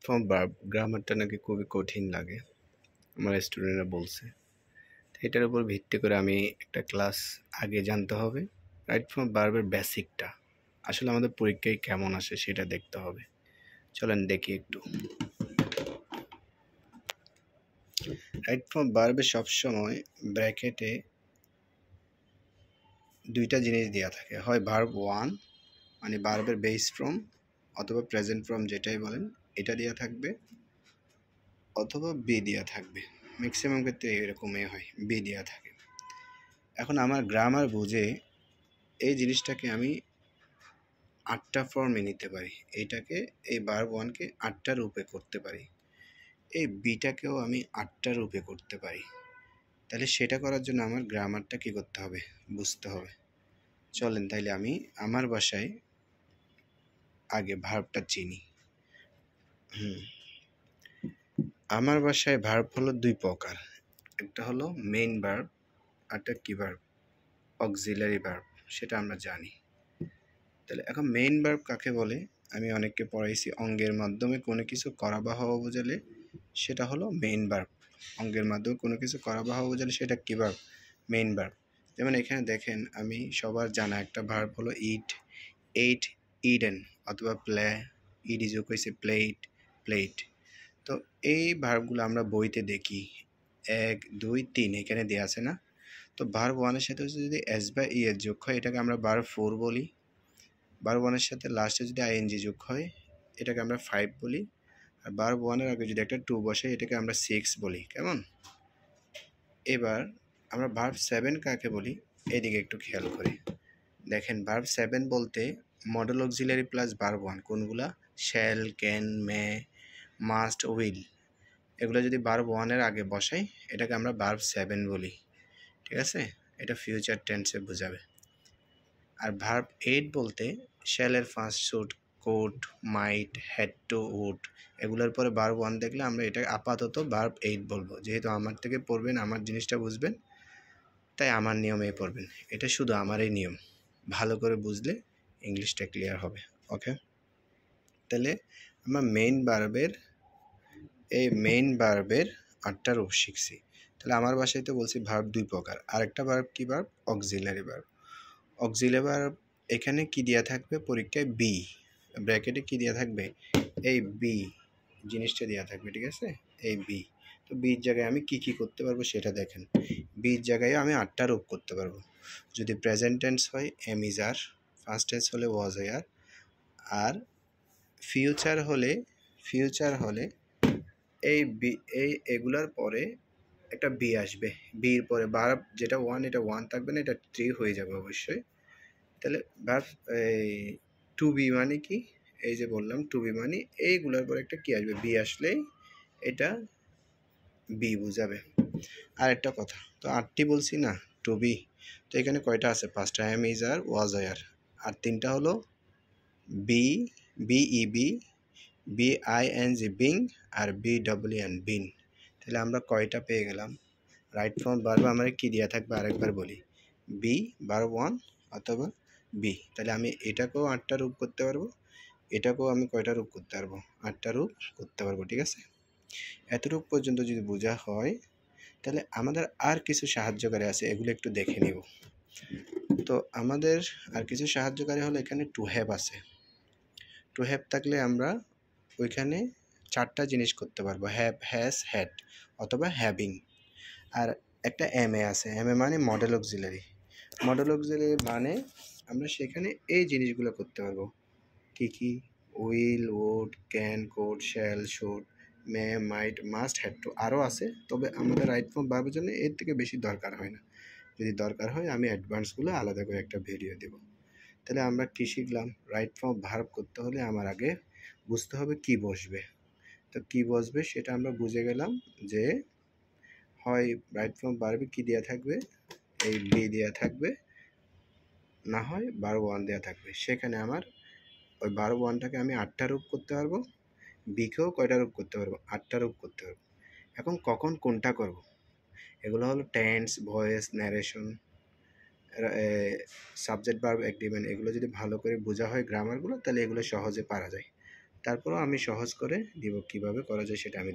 Form verb গ্রামারটা নাকি খুবই কঠিন লাগে, আমার স্টুডেন্টরা বলছে। এটার উপর ভিত্তি করে আমি একটা ক্লাস আগে জানতে হবে। রাইট ফর্ম ভার্বের বেসিকটা আসলে আমাদের পরীক্ষায় কেমন আসে সেটা দেখতে হবে। চলেন দেখি একটু। রাইট ফর্ম ভার্বে সবসময় ব্র্যাকেটে দুইটা জিনিস দেওয়া থাকে, হয় ভার্ব ওয়ান মানে ভার্বের বেস ফর্ম অথবা প্রেজেন্ট ফর্ম যেটাই বলেন এটা দেওয়া থাকবে, অথবা বি দেওয়া থাকবে। ম্যাক্সিমাম ক্ষেত্রে এরকমই হয়, বি দেওয়া থাকে। এখন আমার গ্রামার বুঝে এই জিনিসটাকে আমি 8টা ফর্মে নিতে পারি। এইটাকে, এই ভার্ব ওয়ানকে 8টা রূপে করতে পারি, এই বিটাকেও আমি 8টা রূপে করতে পারি। তাহলে সেটা করার জন্য আমার গ্রামারটা কী করতে হবে, বুঝতে হবে। চলেন তাইলে আমি আমার ভাষায় আগে ভার্বটা চিনি। আমার ভাষায় ভার্ব হলো দুই প্রকার, একটা হলো মেইন ভার্ব, আরটা কি ভার্ব, অক্সিলারি ভার্ব, সেটা আমরা জানি। তাহলে এখন মেইন ভার্ব কাকে বলে, আমি অনেককে পড়াইছি, অঙ্গের মাধ্যমে কোনো কিছু করা বা হওয়া বোঝালে সেটা হলো মেইন ভার্ব। অঙ্গের মাধ্যমে কোনো কিছু করা বা হওয়া বোঝালে সেটা কি ভার্ব, মেইন ভার্ব। যেমন এখানে দেখেন, আমি সবার জানা একটা ভার্ব হলো ইট, এইট, ইডেন, অথবা প্লে, ইডি যোগ হয়েছে প্লেট, প্লেট। তো এই ভার্বগুলো আমরা বইতে দেখি 1, 2, 3 এখানে দেওয়া আছে না। তো ভার্ব ওয়ানের সাথে যদি এস বা ই এর যোগ হয় এটাকে আমরা ভার্ব 4 বলি। ভার্ব ওয়ানের সাথে লাস্টে যদি আইএনজি যোগ হয় এটাকে আমরা 5 বলি। আর ভার্ব ওয়ানের আগে যদি একটা 2 বসে এটাকে আমরা 6 বলি। কেমন? এবার আমরা ভার্ব 7 কাকে বলি, এদিকে একটু খেয়াল করি। দেখেন ভার্ব 7 বলতে modal auxiliary plus verb one কোনগুলা, shall, can, may, must, will, এগুলো যদি ভার্ব ওয়ানের আগে বসাই এটাকে আমরা ভার্ব 7 বলি। ঠিক আছে, এটা ফিউচার টেন্সে বোঝাবে। আর ভার্ব 8 বলতে শ্যালের first should, could, might, had to, would, এগুলোর পরে ভার্ব ওয়ান দেখলে আমরা এটা আপাতত ভার্ব 8 বলবো। যেহেতু আমার থেকে পড়বেন, আমার জিনিসটা বুঝবেন, তাই আমার নিয়মে পড়বেন। এটা শুধু আমারই নিয়ম, ভালো করে বুঝলে ইংলিশটা ক্লিয়ার হবে। ওকে, তাহলে আমরা মেইন ভার্বের 8টা রূপ শিখছি। তাহলে আমার ভাষায় তো বলছি ভার্ব দুই প্রকার। আরেকটা ভার্ব কি verb, auxiliary verb. Auxiliary verb এখানে কি দেওয়া থাকবে পরীক্ষায়, বি, ব্র্যাকেটে কি দেওয়া থাকবে, এই বি জিনিসটা দেওয়া থাকবে। ঠিক আছে, এই বি। তো বির জায়গায় আমি কি কি করতে পারবো সেটা দেখেন। বির জায়গায় আমি 8টা রূপ করতে পারবো। যদি প্রেজেন্ট টেন্স হয় am is are, first tense হলে ওয়াজ আর, আর ফিউচার হলে এই বি, এগুলার পরে একটা বি আসবে। বির পরে ভার্ব যেটা ওয়ান, এটা ওয়ান থাকবে না, এটা 3 হয়ে যাবে অবশ্যই। তাহলে ভার্ব এই টু বি মানে কি, এই যে বললাম টু বি মানে এইগুলোর পরে একটা কি আসবে, বি আসলেই এটা বি বুঝাবে। আর একটা কথা, তো 8টি বলছি না টু বি, তো এখানে কয়টা আছে, 5টা, এম ইজ আর, ওয়াজ আর, আর 3টা হলো বি, বিইবি, বিআইএনজি বিং, আর বিডব্লিউএন বিন। তাহলে আমরা কয়টা পেয়ে গেলাম। রাইট ফর্ম ভার্ব আমরা কি দেওয়া থাকবে আরেকবার বলি, বি, ভার্ব ওয়ান অথবা বি। তাহলে আমি এটাকেও 8টা রূপ করতে পারবো, এটাকেও আমি কয়টা রূপ করতে পারবো, 8টা রূপ করতে পারবো। ঠিক আছে, এতটুকু পর্যন্ত যদি বোঝা হয় তাহলে আমাদের আর কিছু সাহায্যকারী আছে, এগুলো একটু দেখে নিব। তো আমাদের আর কিছু সাহায্যকারী হলো এখানে টু হ্যাভ আছে। টু হ্যাভ থাকলে আমরা ওইখানে 4টা জিনিস করতে পারবো, হ্যাভ, হ্যাজ, হ্যাড অথবা হ্যাভিং। আর একটা এম এ আছে, এম এ মানে মডেল অক্সিলারি। মডেল অক্সিলারি মানে আমরা সেখানে এই জিনিসগুলো করতে পারবো। কি কি, will, would, can, could, shall, should, may, might, must, had to, আরও আছে। তবে আমাদের রাইট ফর্ম ভার্বের জন্য এর থেকে বেশি দরকার হয় না। যদি দরকার হয় আমি অ্যাডভান্সগুলো আলাদা করে একটা ভিডিও দেব। তাহলে আমরা কী শিখলাম, রাইট ফর্ম ভার্ব করতে হলে আমার আগে বুঝতে হবে কি বসবে। তো কি বসবে সেটা আমরা বুঝে গেলাম যে হয় রাইট ফর্ম ভার্বে কী দেওয়া থাকবে, এই বি দেওয়া থাকবে, না হয় ভার্ব ওয়ান দেওয়া থাকবে। সেখানে আমার ওই ভার্ব ওয়ানটাকে আমি 8টা রূপ করতে পারবো, বিকেও কয়টা রূপ করতে পারবো, 8টা রূপ করতে পারবো। এখন কখন কোনটা করব, এগুলো হলো tense, voice, narration, subject verb agreement. এগুলো যদি ভালো করে বোঝা হয় গ্রামারগুলো তাহলে এগুলো সহজে পারা যায়। তারপরও আমি সহজ করে দিব, কিভাবে করা যায় সেটা আমি